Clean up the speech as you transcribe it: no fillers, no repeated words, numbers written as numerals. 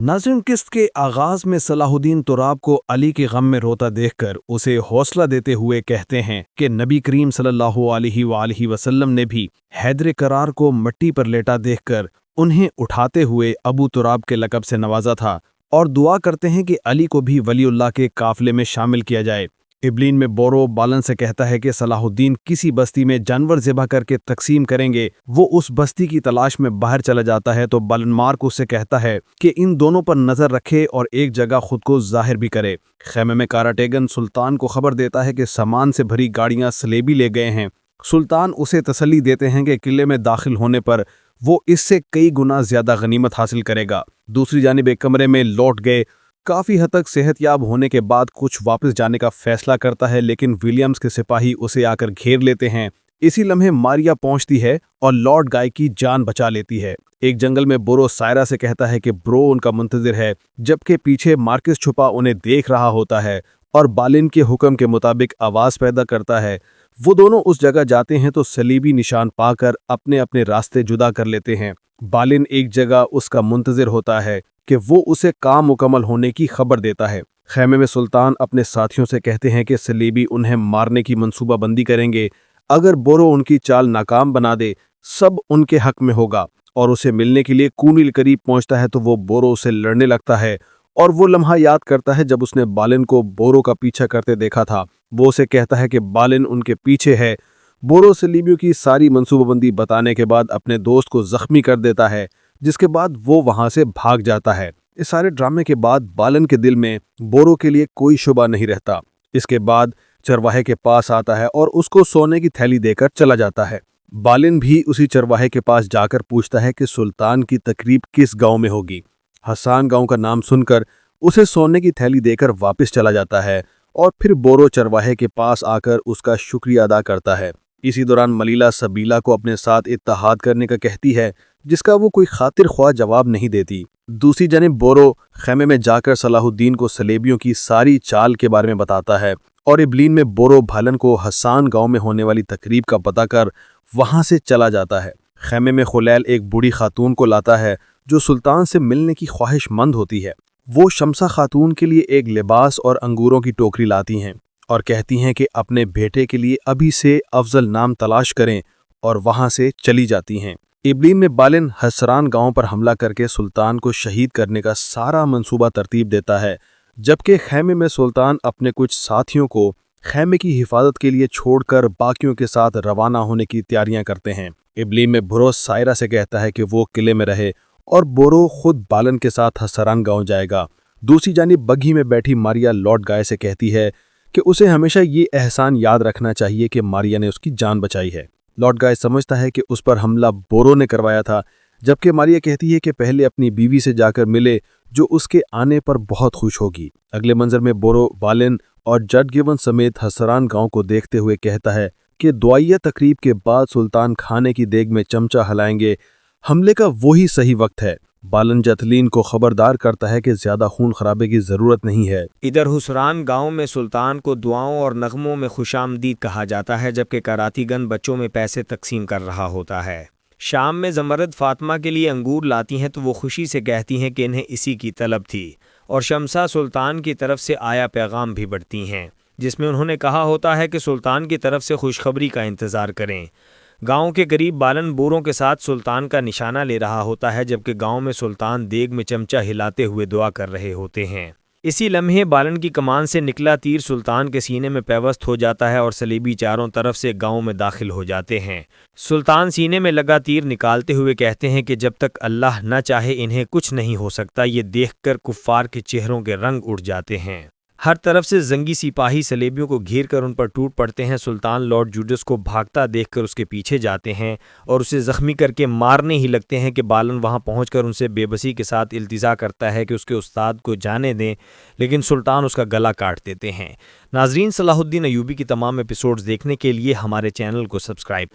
नाज़रीन, किस्त के आगाज में सलाहुद्दीन तुराब को अली के गम में रोता देखकर उसे हौसला देते हुए कहते हैं कि नबी करीम सल्लल्लाहु अलैहि वसल्लम ने भी हैदर करार को मिट्टी पर लेटा देखकर उन्हें उठाते हुए अबू तुराब के लक़ब से नवाजा था और दुआ करते हैं कि अली को भी वलीउल्लाह के काफिले में शामिल किया जाए। इब्लीन में बोरो बालन से कहता है कि सलाहुद्दीन किसी बस्ती में जानवर ज़िबा करके तकसीम करेंगे। वो उस बस्ती की तलाश में बाहर चला जाता है तो बालन मार्क उससे कहता है कि इन दोनों पर नज़र रखे और एक जगह खुद को जाहिर भी करे। खेमे में काराटेगन सुल्तान को खबर देता है कि सामान से भरी गाड़ियां सलेबी ले गए हैं। सुल्तान उसे तसल्ली देते हैं कि किले में दाखिल होने पर वो इससे कई गुना ज्यादा गनीमत हासिल करेगा। दूसरी जानिब एक कमरे में लौट गए काफ़ी हद तक सेहतयाब होने के बाद कुछ वापस जाने का फैसला करता है, लेकिन विलियम्स के सिपाही उसे आकर घेर लेते हैं। इसी लम्हे मारिया पहुंचती है और लॉर्ड गाय की जान बचा लेती है। एक जंगल में बोरो सायरा से कहता है कि ब्रो उनका मुंतजिर है, जबकि पीछे मार्कस छुपा उन्हें देख रहा होता है और बालिन के हुक्म के मुताबिक आवाज़ पैदा करता है। वो दोनों उस जगह जाते हैं तो सलीबी निशान पाकर अपने अपने रास्ते जुदा कर लेते हैं। बालिन एक जगह उसका मुंतजिर होता है कि वो उसे काम मुकम्मल होने की खबर देता है। खेमे में सुल्तान अपने साथियों से कहते हैं कि सलीबी उन्हें मारने की मंसूबाबंदी करेंगे। अगर बोरो उनकी चाल नाकाम बना दे, सब उनके हक में होगा और उसे मिलने के लिए कूनील करीब पहुंचता है तो वो बोरो से लड़ने लगता है और वो लम्हा याद करता है जब उसने बालिन को बोरो का पीछा करते देखा था। वो उसे कहता है कि बालिन उनके पीछे है। बोरो सलीबियों की सारी मंसूबाबंदी बताने के बाद अपने दोस्त को जख्मी कर देता है, जिसके बाद वो वहां से भाग जाता है। इस सारे ड्रामे के बाद बालन के दिल में बोरो के लिए कोई शुबा नहीं रहता। इसके बाद चरवाहे के पास आता है और उसको सोने की थैली देकर चला जाता है। बालिन भी उसी चरवाहे के पास जाकर पूछता है कि सुल्तान की तकरीब किस गांव में होगी। हसान गांव का नाम सुनकर उसे सोने की थैली देकर वापस चला जाता है और फिर बोरो चरवाहे के पास आकर उसका शुक्रिया अदा करता है। इसी दौरान मलीला सबीला को अपने साथ इत्तेहाद करने का कहती है, जिसका वो कोई खातिर ख्वाह जवाब नहीं देती। दूसरी जानिब बोरो खेमे में जाकर सलाहुद्दीन को सलेबियों की सारी चाल के बारे में बताता है और इब्लीन में बोरो भालन को हसान गांव में होने वाली तकरीब का पता कर वहां से चला जाता है। खेमे में खुलैल एक बूढ़ी खातून को लाता है जो सुल्तान से मिलने की ख्वाहिशमंद होती है। वो शमसा खातून के लिए एक लिबास और अंगूरों की टोकरी लाती हैं और कहती हैं कि अपने बेटे के लिए अभी से अफजल नाम तलाश करें और वहां से चली जाती हैं। इब्लीन में बालिन हसरान गांव पर हमला करके सुल्तान को शहीद करने का सारा मंसूबा तरतीब देता है, जबकि खेमे में सुल्तान अपने कुछ साथियों को खेमे की हिफाजत के लिए छोड़कर बाकियों के साथ रवाना होने की तैयारियां करते हैं। इब्लीन में बोरो सायरा से कहता है कि वो किले में रहे और बोरो खुद बालन के साथ हसरान गांव जाएगा। दूसरी जानिब बग्घी में बैठी मारिया लॉर्ड गाय से कहती है कि उसे हमेशा ये एहसान याद रखना चाहिए कि मारिया ने उसकी जान बचाई है। लॉर्ड गाय समझता है कि उस पर हमला बोरो ने करवाया था, जबकि मारिया कहती है कि पहले अपनी बीवी से जाकर मिले जो उसके आने पर बहुत खुश होगी। अगले मंजर में बोरो बालिन और जड गिवन समेत हसरान गांव को देखते हुए कहता है कि दुआइया तकरीब के बाद सुल्तान खाने की देग में चमचा हिलाएंगे। हमले का वही सही वक्त है। बालन जतलीन को खबरदार करता है कि ज्यादा खून खराबे की जरूरत नहीं है। इधर हुसरान गांव में सुल्तान को दुआओं और नगमों में खुशामदीद कहा जाता है, जबकि करातीगन बच्चों में पैसे तकसीम कर रहा होता है। शाम में जमरद फातिमा के लिए अंगूर लाती हैं तो वो खुशी से कहती हैं कि इन्हें इसी की तलब थी और शमसा सुल्तान की तरफ से आया पैगाम भी बढ़ती हैं, जिसमें उन्होंने कहा होता है कि सुल्तान की तरफ से खुशखबरी का इंतज़ार करें। गांव के करीब बालन बोरों के साथ सुल्तान का निशाना ले रहा होता है, जबकि गांव में सुल्तान देग में चमचा हिलाते हुए दुआ कर रहे होते हैं। इसी लम्हे बालन की कमान से निकला तीर सुल्तान के सीने में पैवस्त हो जाता है और सलीबी चारों तरफ से गांव में दाखिल हो जाते हैं। सुल्तान सीने में लगा तीर निकालते हुए कहते हैं कि जब तक अल्लाह न चाहे इन्हें कुछ नहीं हो सकता। ये देखकर कुफ्फार के चेहरों के रंग उड़ जाते हैं। हर तरफ से जंगी सिपाही सलेबियों को घेर कर उन पर टूट पड़ते हैं। सुल्तान लॉर्ड जूडस को भागता देखकर उसके पीछे जाते हैं और उसे जख्मी करके मारने ही लगते हैं कि बालन वहां पहुंचकर उनसे बेबसी के साथ इल्तिजा करता है कि उसके उस्ताद को जाने दें, लेकिन सुल्तान उसका गला काट देते हैं। नाजरीन, सलाहुद्दीन अयूबी की तमाम एपिसोड्स देखने के लिए हमारे चैनल को सब्सक्राइब